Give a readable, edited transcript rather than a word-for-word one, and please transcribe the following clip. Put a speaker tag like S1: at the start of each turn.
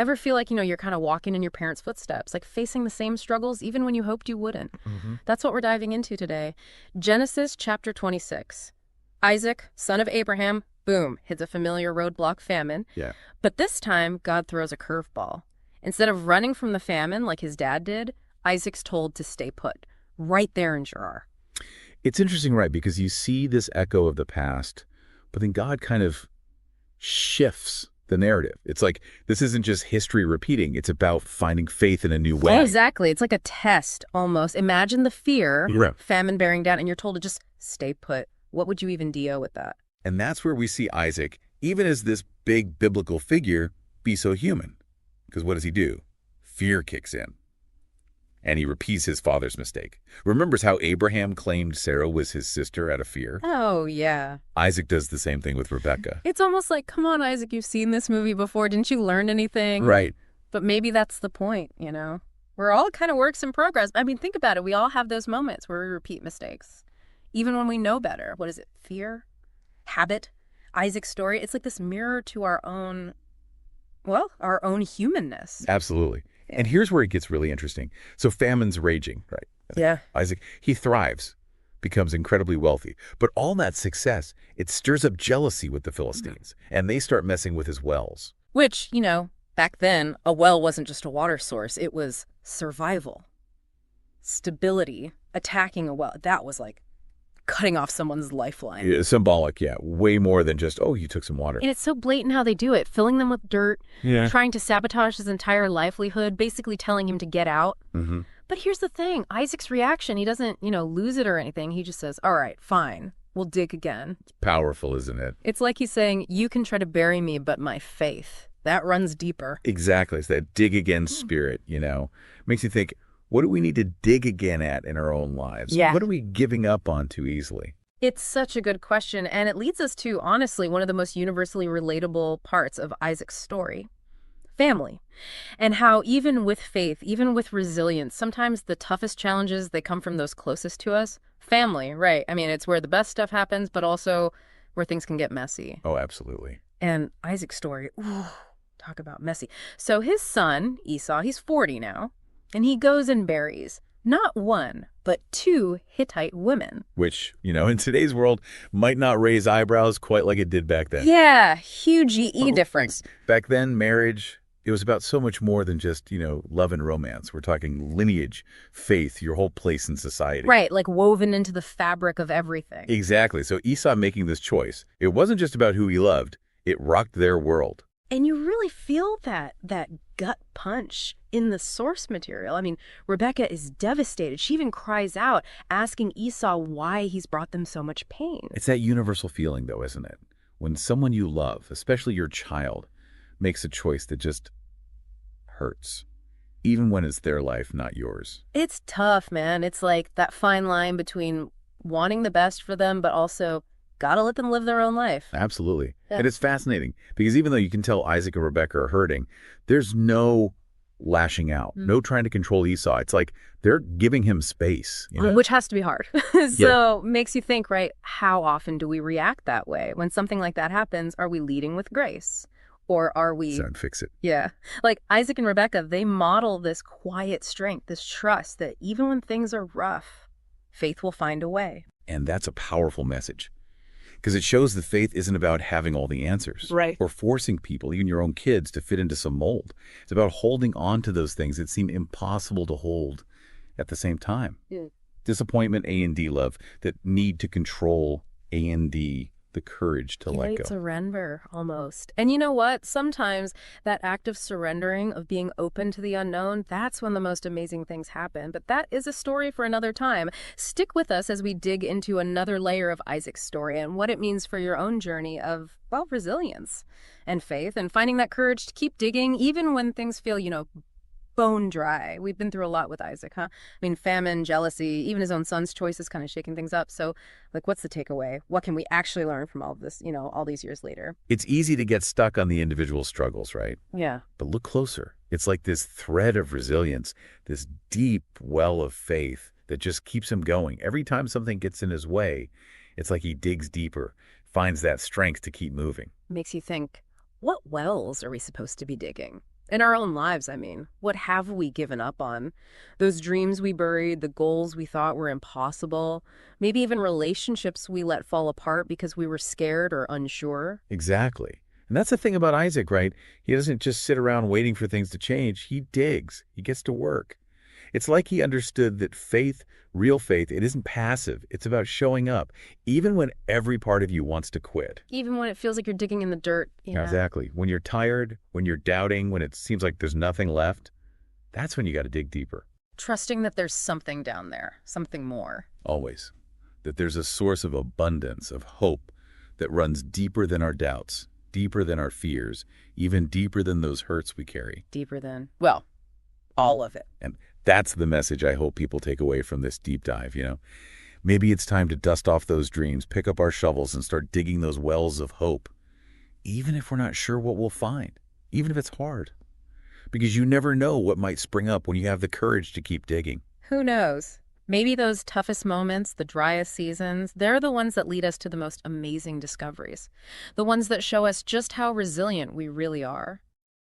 S1: Ever feel like, you're kind of walking in your parents' footsteps, like facing the same struggles even when you hoped you wouldn't? That's what we're diving into today. Genesis chapter 26. Isaac, son of Abraham, boom, hits a familiar roadblock, famine.
S2: Yeah.
S1: But this time, God throws a curveball. Instead of running from the famine like his dad did, Isaac's told to stay put, right there in Gerar.
S2: It's interesting, right? Because you see this echo of the past, but then God kind of shifts the narrative. It's like, this isn't just history repeating. It's about finding faith in a new way.
S1: Oh, exactly. It's like a test, almost. Imagine the fear,
S2: Yeah.
S1: famine bearing down, and you're told to just stay put. What would you even deal with that?
S2: And that's where we see Isaac, even as this big biblical figure, be so human. Because what does he do? Fear kicks in. And he repeats his father's mistake. Remembers how Abraham claimed Sarah was his sister out of fear?
S1: Oh, yeah.
S2: Isaac does the same thing with Rebekah.
S1: It's almost like, come on, Isaac, you've seen this movie before. Didn't you learn anything?
S2: Right.
S1: But maybe that's the point, We're all kind of works in progress. I mean, think about it. We all have those moments where we repeat mistakes. Even when we know better. What is it? Fear? Habit? Isaac's story? It's like this mirror to our own humanness.
S2: Absolutely. And here's where it gets really interesting. So famine's raging, right?
S1: Yeah.
S2: Isaac, he thrives, becomes incredibly wealthy. But all that success, it stirs up jealousy with the Philistines. And they start messing with his wells.
S1: Which, back then, a well wasn't just a water source. It was survival, stability, attacking a well. That was like cutting off someone's lifeline.
S2: Yeah, symbolic, yeah. Way more than just, oh, you took some water.
S1: And it's so blatant how they do it, filling them with dirt, trying to sabotage his entire livelihood, basically telling him to get out. But here's the thing, Isaac's reaction, he doesn't, lose it or anything. He just says, all right, fine, we'll dig again.
S2: It's powerful, isn't it?
S1: It's like he's saying, you can try to bury me, but my faith, that runs deeper.
S2: Exactly. It's that dig again spirit, Makes you think, what do we need to dig again at in our own lives?
S1: Yeah.
S2: What are we giving up on too easily?
S1: It's such a good question, and it leads us to, honestly, one of the most universally relatable parts of Isaac's story. Family. And how even with faith, even with resilience, sometimes the toughest challenges, they come from those closest to us. Family, right. I mean, it's where the best stuff happens, but also where things can get messy.
S2: Oh, absolutely.
S1: And Isaac's story, ooh, talk about messy. So his son, Esau, he's 40 now, and he goes and marries not one, but two Hittite women.
S2: Which, in today's world might not raise eyebrows quite like it did back then.
S1: Yeah, huge difference.
S2: Back then, marriage, it was about so much more than just, love and romance. We're talking lineage, faith, your whole place in society.
S1: Right, like woven into the fabric of everything.
S2: Exactly. So Esau making this choice, it wasn't just about who he loved. It rocked their world.
S1: And you really feel that gut punch in the source material. I mean, Rebekah is devastated. She even cries out, asking Esau why he's brought them so much pain.
S2: It's that universal feeling, though, isn't it? When someone you love, especially your child, makes a choice that just hurts, even when it's their life, not yours.
S1: It's tough, man. It's like that fine line between wanting the best for them, but also gotta let them live their own life.
S2: Absolutely.
S1: Yeah.
S2: And it's fascinating because even though you can tell Isaac and Rebekah are hurting, there's no lashing out, no trying to control Esau. It's like they're giving him space.
S1: Which has to be hard. So makes you think, right, how often do we react that way? When something like that happens, are we leading with grace? Or are we...
S2: Son, fix it.
S1: Yeah. Like Isaac and Rebekah, they model this quiet strength, this trust that even when things are rough, faith will find a way.
S2: And that's a powerful message. Because it shows that faith isn't about having all the answers.
S1: Right.
S2: Or forcing people, even your own kids, to fit into some mold. It's about holding on to those things that seem impossible to hold at the same time.
S1: Yeah.
S2: Disappointment, A&D love, that need to control A&D, the courage to let go.
S1: Surrender, almost. And you know what? Sometimes that act of surrendering, of being open to the unknown, that's when the most amazing things happen. But that is a story for another time. Stick with us as we dig into another layer of Isaac's story and what it means for your own journey of, resilience and faith and finding that courage to keep digging even when things feel, bone dry. We've been through a lot with Isaac, huh? I mean, famine, jealousy, even his own son's choices kind of shaking things up. So, what's the takeaway? What can we actually learn from all of this, all these years later?
S2: It's easy to get stuck on the individual struggles, right?
S1: Yeah.
S2: But look closer. It's like this thread of resilience, this deep well of faith that just keeps him going. Every time something gets in his way, it's like he digs deeper, finds that strength to keep moving.
S1: Makes you think, what wells are we supposed to be digging? In our own lives, I mean. What have we given up on? Those dreams we buried, the goals we thought were impossible, maybe even relationships we let fall apart because we were scared or unsure.
S2: Exactly. And that's the thing about Isaac, right? He doesn't just sit around waiting for things to change. He digs. He gets to work. It's like he understood that faith, real faith, it isn't passive. It's about showing up, even when every part of you wants to quit.
S1: Even when it feels like you're digging in the dirt, yeah.
S2: Exactly. When you're tired, when you're doubting, when it seems like there's nothing left, that's when you got to dig deeper.
S1: Trusting that there's something down there, something more.
S2: Always. That there's a source of abundance, of hope that runs deeper than our doubts, deeper than our fears, even deeper than those hurts we carry.
S1: Deeper than, well, all of it.
S2: And that's the message I hope people take away from this deep dive. Maybe it's time to dust off those dreams, pick up our shovels, and start digging those wells of hope, even if we're not sure what we'll find, even if it's hard. Because you never know what might spring up when you have the courage to keep digging.
S1: Who knows? Maybe those toughest moments, the driest seasons, they're the ones that lead us to the most amazing discoveries. The ones that show us just how resilient we really are.